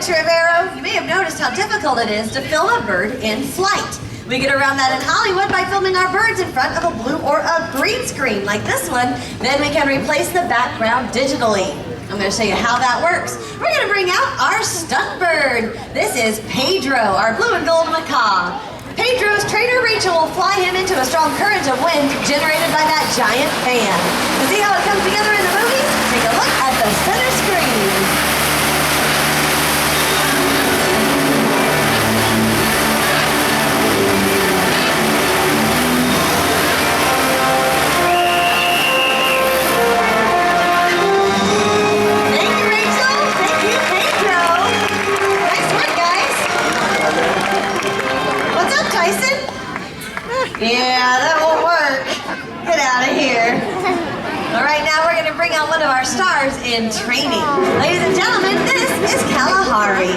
Alex Rivero, you may have noticed how difficult it is to film a bird in flight. We get around that in Hollywood by filming our birds in front of a blue or a green screen like this one. Then we can replace the background digitally. I'm going to show you how that works. We're going to bring out our stunt bird. This is Pedro, our blue and gold macaw. Pedro's trainer Rachel will fly him into a strong current of wind generated by that giant fan. To see how it comes together in the movies, take a look at the center screen. Yeah, that won't work. Get out of here. All right, now we're going to bring out one of our stars in training. Ladies and gentlemen, this is Kalahari.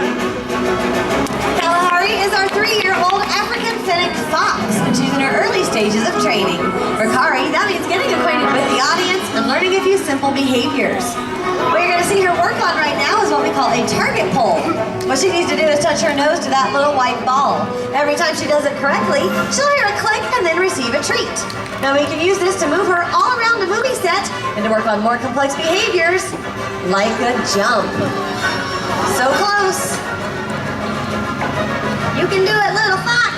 Kalahari is our 3-year-old African fennec fox, and she's in her early stages of training. For Kari, that means getting acquainted with the audience and learning a few simple behaviors. What you're going to see her work on right now is what we call a target pull. What she needs to do is touch her nose to that little white ball. Every time she does it correctly, she'll hear a click and then receive a treat. Now we can use this to move her all around the movie set and to work on more complex behaviors, like a jump. So close. You can do it, little fox.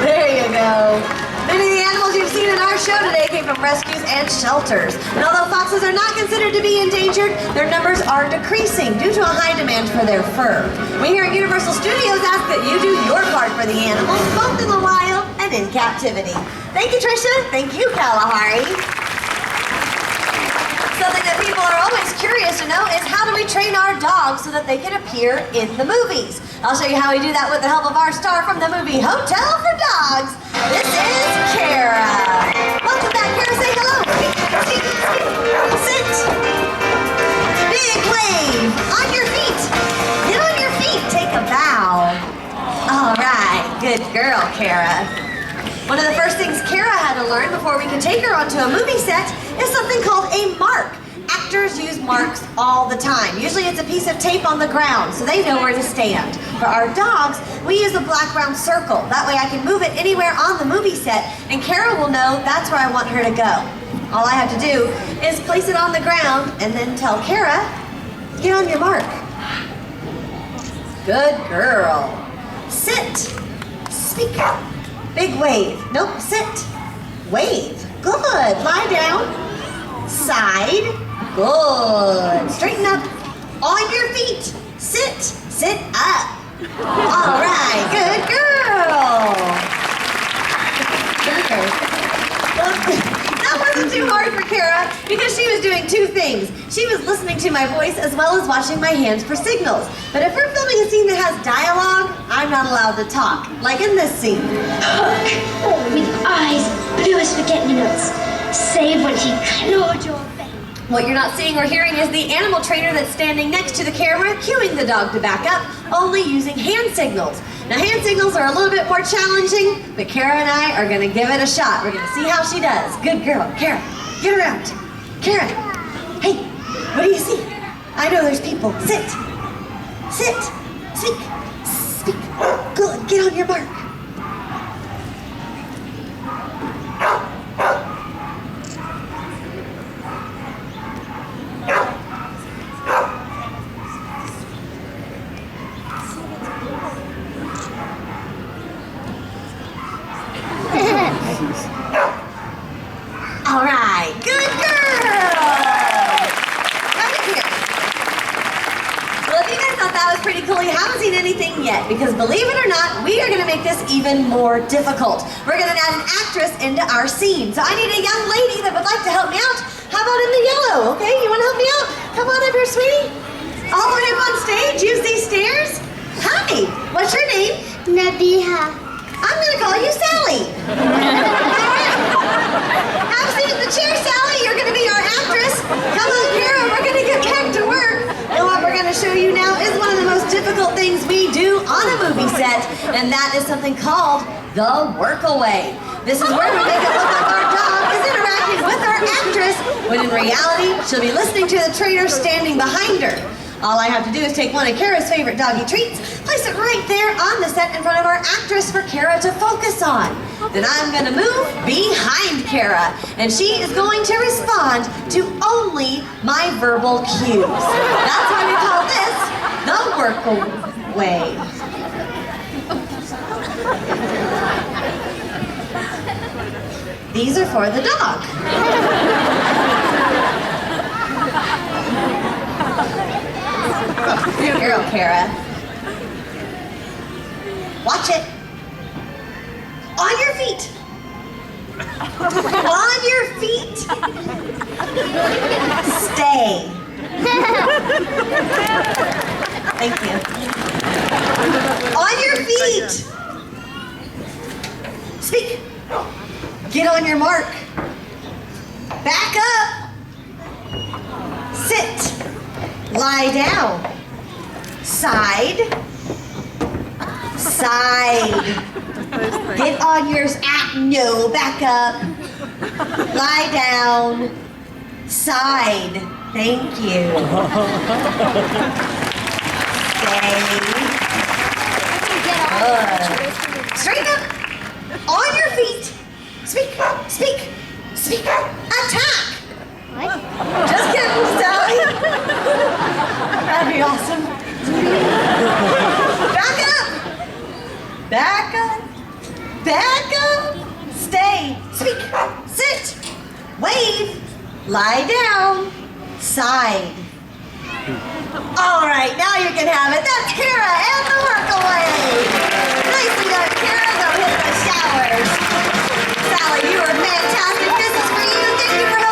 There you go. Many of the animals you've seen in our show today came from rescues and shelters. And although foxes are not considered to be endangered, their numbers are decreasing due to a high demand for their fur. We here at Universal Studios ask that you do your part for the animals, both in the wild and in captivity. Thank you, Tricia. Thank you, Kalahari. Something that people are always curious to know is how do we train our dogs so that they can appear in the movies? I'll show you how we do that with the help of our star from the movie Hotel for Dogs. This is Kara. Welcome back, Kara. Say hello. Sit. Big wave. On your feet. Get on your feet. Take a bow. All right. Good girl, Kara. One of the first things Kara had to learn before we could take her onto a movie set is something called a mark. Actors use marks all the time. Usually it's a piece of tape on the ground so they know where to stand. For our dogs, we use a black round circle. That way I can move it anywhere on the movie set and Kara will know that's where I want her to go. All I have to do is place it on the ground and then tell Kara, get on your mark. Good girl. Sit. Speak. Big wave. Nope, sit. Wave. Good. Lie down. Side. Good. Straighten up. On your feet. Sit. Sit up. All right. Good girl. That wasn't too hard for Kara because she was doing two things. She was listening to my voice as well as watching my hands for signals. But if we're filming a scene that has dialogue, I'm not allowed to talk. Like in this scene. Hook with eyes blue as forget-me-nots. Save when he clawed your face. What you're not seeing or hearing is the animal trainer that's standing next to the camera, cueing the dog to back up, only using hand signals. Now, hand signals are a little bit more challenging, but Kara and I are gonna give it a shot. We're gonna see how she does. Good girl. Kara, get around. Kara, hey, what do you see? I know there's people. Sit. Sit. Speak. Speak. Good. Get on your mark. All right, good girl. Come here. Well, if you guys thought that was pretty cool, you haven't seen anything yet, because believe it or not, we are going to make this even more difficult. We're going to add an actress into our scene. So I need a young lady that would like to help me out. How about in the yellow? Okay, you want to help me out? Come on up here, sweetie. All the way up on stage. Use these stairs. Hi. What's your name? Nabiha. I'm going to call you Sally. Have a seat in the chair, Sally. You're going to be our actress. Come on, Kara. We're going to get back to work. And what we're going to show you now is one of the most difficult things we do on a movie set, and that is something called the workaway. This is where we make it look like our dog is interacting with our actress, when in reality, she'll be listening to the trainer standing behind her. All I have to do is take one of Kara's favorite doggy treats, place it right there on the set in front of our actress for Kara to focus on. Then I'm going to move behind Kara, and she is going to respond to only my verbal cues. That's why we call this the work-away. These are for the dog. Good girl, Kara. Watch it. On your feet. On your feet. Stay. Thank you. On your feet. Speak. Get on your mark. Back up. Sit. Lie down. Side. Side. Get on yours. No, back up. Lie down. Side. Thank you. Stay. Good. Straighten up. On your feet. Speak. Speak. Speak. Attack. What? Just kidding, Sally. That'd be awesome. Back up. Back up. Back up. Stay. Speak. Sit. Wave. Lie down. Side. All right, now you can have it. That's Kara and the work-away. Nicely done, Kara. Go hit the showers. Sally, you were fantastic. This is for you. Thank you for helping.